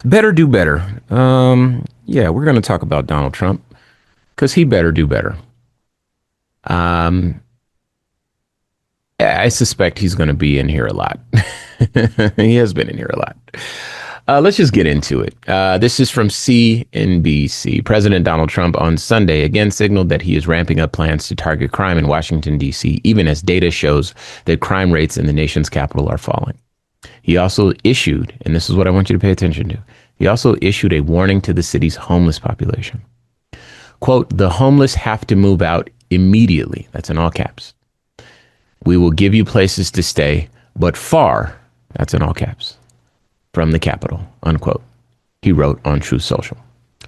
Better do better. Yeah, we're going to talk about Donald Trump because he better do better. Um, I suspect he's going to be in here a lot. He has been in here a lot. Let's just get into it. This is from CNBC. President Donald Trump on Sunday again signaled that he is ramping up plans to target crime in Washington, D.C., even as data shows that crime rates in the nation's capital are falling. He also issued, and this is what I want you to pay attention to, he also issued a warning to the city's homeless population. Quote, the homeless have to move out immediately. That's in all caps. We will give you places to stay, but far, that's in all caps, from the Capitol, unquote. He wrote on Truth Social.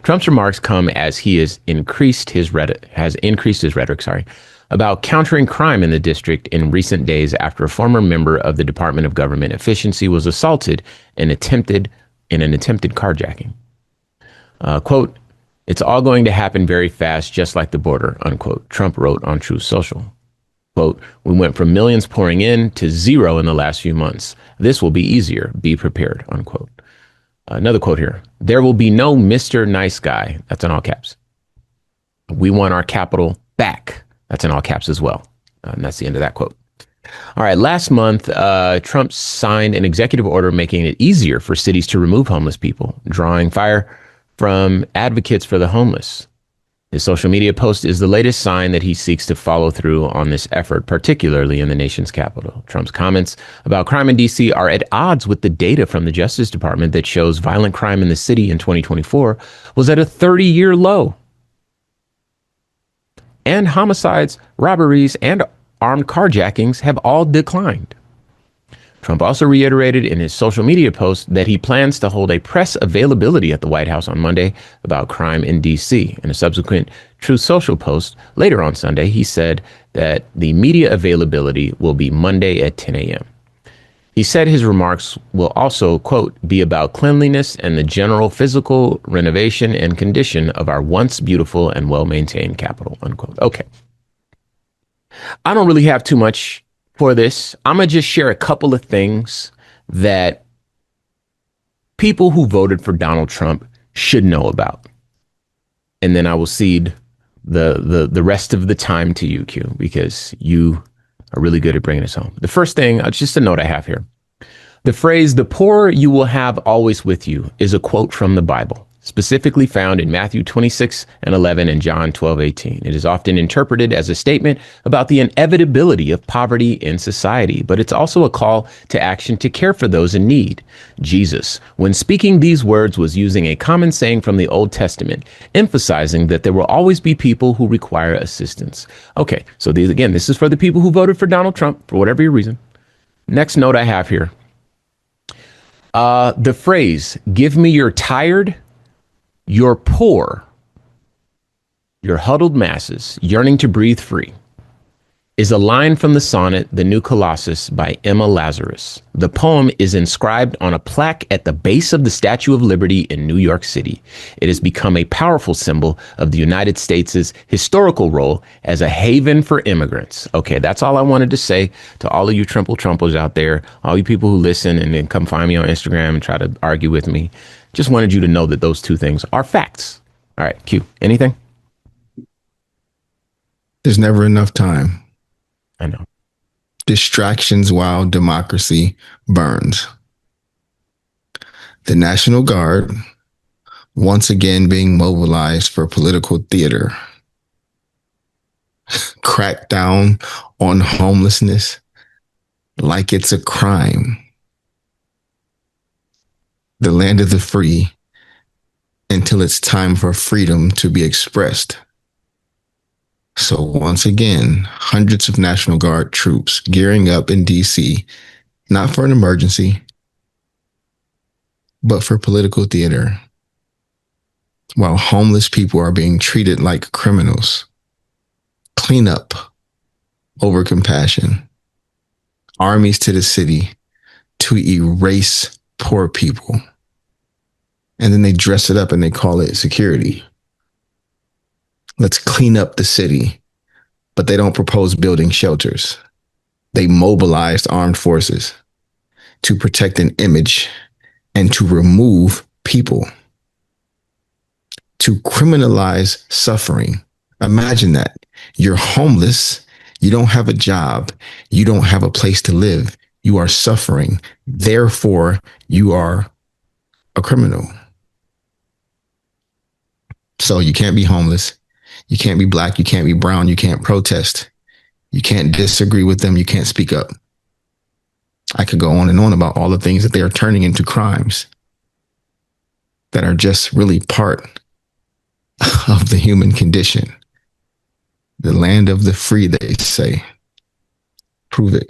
Trump's remarks come as he has increased his rhetoric, about countering crime in the district in recent days after a former member of the Department of Government Efficiency was assaulted in an attempted carjacking. Quote, it's all going to happen very fast, just like the border, unquote, Trump wrote on Truth Social. Quote, we went from millions pouring in to zero in the last few months. This will be easier. Be prepared, unquote. Another quote here. There will be no Mr. Nice Guy. That's in all caps. We want our capital back. That's in all caps as well. And that's the end of that quote. All right. Last month, Trump signed an executive order making it easier for cities to remove homeless people, drawing fire from advocates for the homeless. His social media post is the latest sign that he seeks to follow through on this effort, particularly in the nation's capital. Trump's comments about crime in D.C. are at odds with the data from the Justice Department that shows violent crime in the city in 2024 was at a 30-year low. And homicides, robberies, and armed carjackings have all declined. Trump also reiterated in his social media post that he plans to hold a press availability at the White House on Monday about crime in D.C. In a subsequent Truth Social post later on Sunday, he said that the media availability will be Monday at 10 a.m. He said his remarks will also, quote, be about cleanliness and the general physical renovation and condition of our once beautiful and well-maintained capital, unquote. Okay. I don't really have too much for this. I'm going to just share a couple of things that people who voted for Donald Trump should know about. And then I will cede the rest of the time to you, Q, because you are really good at bringing us home. The first thing, just a note I have here. The phrase, the poor you will have always with you, is a quote from the Bible, specifically found in Matthew 26:11 and John 12:18. It is often interpreted as a statement about the inevitability of poverty in society, but it's also a call to action to care for those in need. Jesus, when speaking these words, was using a common saying from the Old Testament, emphasizing that there will always be people who require assistance. Okay, so this is for the people who voted for Donald Trump, for whatever your reason. Next note I have here. The phrase, give me your tired, your poor, your huddled masses yearning to breathe free, is a line from the sonnet, The New Colossus by Emma Lazarus. The poem is inscribed on a plaque at the base of the Statue of Liberty in New York City. It has become a powerful symbol of the United States' historical role as a haven for immigrants. Okay, that's all I wanted to say to all of you Trumples out there, all you people who listen and then come find me on Instagram and try to argue with me. Just wanted you to know that those two things are facts. All right, Q, anything? There's never enough time. I know. Distractions while democracy burns. The National Guard once again being mobilized for political theater. Crack down on homelessness like it's a crime. The land of the free until it's time for freedom to be expressed. So once again, hundreds of National Guard troops gearing up in D.C., not for an emergency, but for political theater, while homeless people are being treated like criminals. Clean up over compassion. Armies to the city to erase poor people. And then they dress it up and they call it security. Let's clean up the city, but they don't propose building shelters. They mobilized armed forces to protect an image and to remove people to criminalize suffering. Imagine that. You're homeless. You don't have a job. You don't have a place to live. You are suffering. Therefore, you are a criminal. So you can't be homeless. You can't be black. You can't be brown. You can't protest. You can't disagree with them. You can't speak up. I could go on and on about all the things that they are turning into crimes that are just really part of the human condition. The land of the free, they say. Prove it.